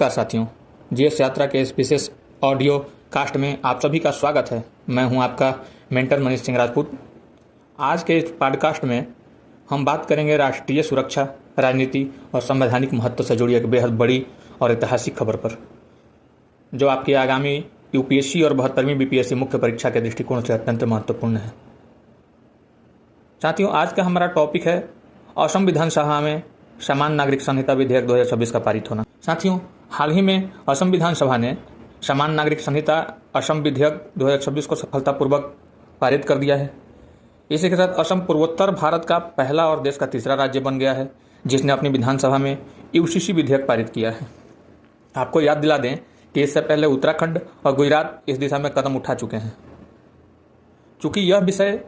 नमस्कार साथियों, जीएस यात्रा के इस विशेष ऑडियो कास्ट में आप सभी का स्वागत है। मैं हूं आपका मेंटर मनीष सिंह राजपूत। आज के इस पॉडकास्ट में हम बात करेंगे राष्ट्रीय सुरक्षा, राजनीति और संवैधानिक महत्व से जुड़ी एक बेहद बड़ी और ऐतिहासिक खबर पर, जो आपकी आगामी यूपीएससी और 72वीं बीपीएससी मुख्य परीक्षा के दृष्टिकोण से अत्यंत महत्वपूर्ण है। साथियों, आज का हमारा टॉपिक है असम विधानसभा में समान नागरिक संहिता विधेयक 2026 का पारित होना। साथियों, हाल ही में असम विधानसभा ने समान नागरिक संहिता असम विधेयक 2026 को सफलतापूर्वक पारित कर दिया है। इसी के साथ असम पूर्वोत्तर भारत का पहला और देश का तीसरा राज्य बन गया है जिसने अपनी विधानसभा में यूसीसी विधेयक पारित किया है। आपको याद दिला दें कि इससे पहले उत्तराखंड और गुजरात इस दिशा में कदम उठा चुके हैं। चूंकि यह विषय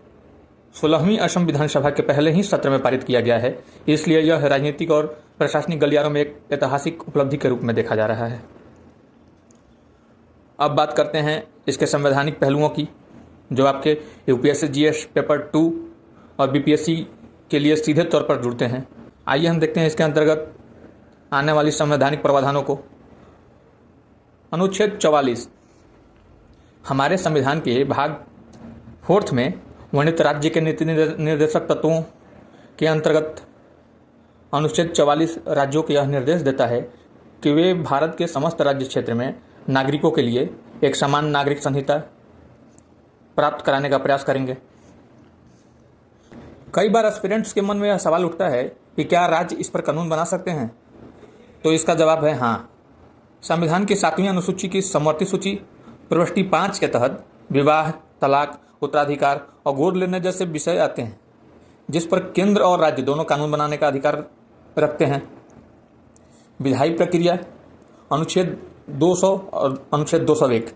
16वीं असम विधानसभा के पहले ही सत्र में पारित किया गया है, इसलिए यह राजनीतिक और प्रशासनिक गलियारों में एक ऐतिहासिक उपलब्धि के रूप में देखा जा रहा है। अब बात करते हैं इसके संवैधानिक पहलुओं की, जो आपके यूपीएससी जीएस पेपर 2 और बीपीएससी के लिए सीधे तौर पर जुड़ते हैं। आइए हम देखते हैं इसके अंतर्गत आने वाली संवैधानिक प्रावधानों को। अनुच्छेद 44 हमारे संविधान के भाग 4 में वर्णित राज्य के नीति निर्देशक तत्वों के अंतर्गत अनुच्छेद 44 राज्यों को यह निर्देश देता है कि वे भारत के समस्त राज्य क्षेत्र में नागरिकों के लिए एक समान नागरिक संहिता प्राप्त कराने का प्रयास करेंगे। कई बार एस्पिरेंट्स के मन में यह सवाल उठता है कि क्या राज्य इस पर कानून बना सकते हैं? तो इसका जवाब है हाँ। संविधान की 7वीं अनुसूची की समवर्ती सूची प्रविष्टि 5 के तहत विवाह, तलाक, उत्तराधिकार और गोद लेने जैसे विषय आते हैं जिस पर केंद्र और राज्य दोनों कानून बनाने का अधिकार रखते हैं। विधायी प्रक्रिया अनुच्छेद 200 और अनुच्छेद 201।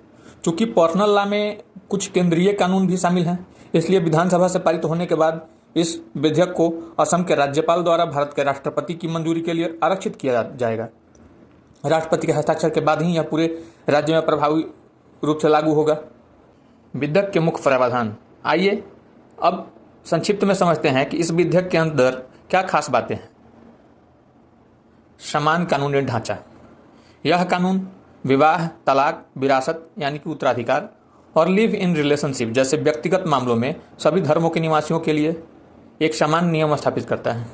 चूंकि पर्सनल लॉ में कुछ केंद्रीय कानून भी शामिल हैं, इसलिए विधानसभा से पारित होने के बाद इस विधेयक को असम के राज्यपाल द्वारा भारत के राष्ट्रपति की मंजूरी के लिए आरक्षित किया जाएगा। राष्ट्रपति के हस्ताक्षर के बाद ही यह पूरे राज्य में प्रभावी रूप से लागू होगा। विधेयक के मुख्य प्रावधान। आइए अब संक्षिप्त में समझते हैं कि इस विधेयक के अंदर क्या खास बातें हैं। समान कानूनी ढांचा। यह कानून विवाह, तलाक, विरासत यानी कि उत्तराधिकार और लिव इन रिलेशनशिप जैसे व्यक्तिगत मामलों में सभी धर्मों के निवासियों के लिए एक समान नियम स्थापित करता है।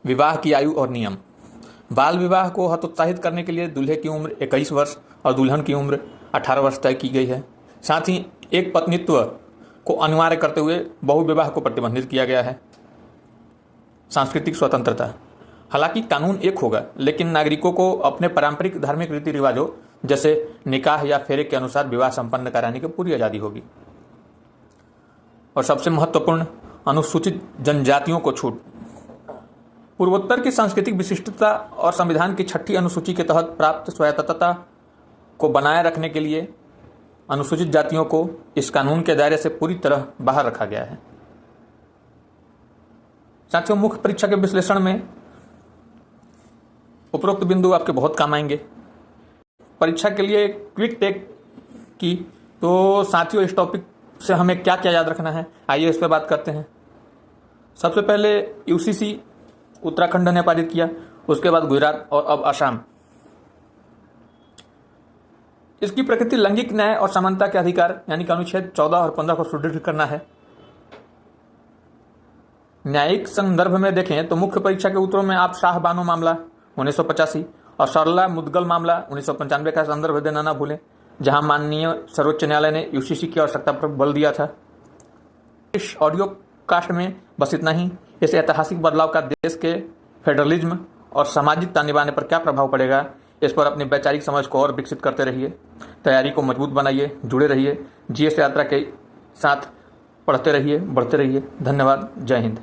विवाह की आयु और नियम। बाल विवाह को हतोत्साहित करने के लिए दूल्हे की उम्र 21 वर्ष और दुल्हन की उम्र 18 वर्ष तय की गई है। साथ ही एक पत्नीत्व को अनिवार्य करते हुए बहुविवाह को प्रतिबंधित किया गया है। सांस्कृतिक स्वतंत्रता। हालांकि कानून एक होगा, लेकिन नागरिकों को अपने पारंपरिक धार्मिक रीति रिवाजों जैसे निकाह या फेरे के अनुसार विवाह संपन्न कराने की पूरी आज़ादी होगी। और सबसे महत्वपूर्ण, अनुसूचित जनजातियों को छूट। पूर्वोत्तर की सांस्कृतिक विशिष्टता और संविधान की 6ठी अनुसूची के तहत प्राप्त स्वायत्तता को बनाए रखने के लिए अनुसूचित जातियों को इस कानून के दायरे से पूरी तरह बाहर रखा गया है। साथियों, मुख्य परीक्षा के विश्लेषण में उपरोक्त बिंदु आपके बहुत काम आएंगे। परीक्षा के लिए क्विक टेक की, तो साथियों इस टॉपिक से हमें क्या क्या याद रखना है, आइए इस पर बात करते हैं। सबसे पहले यूसीसी उत्तराखंड ने पारित किया, उसके बाद गुजरात और अब असम। इसकी प्रकृति लैंगिक न्याय और समानता के अधिकार यानी कि अनुच्छेद 14 और 15 को सुदृढ़ करना है। न्यायिक संदर्भ में देखें तो मुख्य परीक्षा के उत्तरों में आप शाह बानो मामला 1985 और सरला मुदगल मामला 1995 का संदर्भ देना न भूलें, जहां माननीय सर्वोच्च न्यायालय ने यूसीसी की आवश्यकता पर बल दिया था। इस ऑडियो कास्ट में बस इतना ही। इस ऐतिहासिक बदलाव का देश के फेडरलिज्म और सामाजिक ताने बाने पर क्या प्रभाव पड़ेगा, इस पर अपनी वैचारिक समझ को और विकसित करते रहिए। तैयारी को मजबूत बनाइए, जुड़े रहिए, जीएस यात्रा के साथ पढ़ते रहिए, बढ़ते रहिए। धन्यवाद। जय हिंद।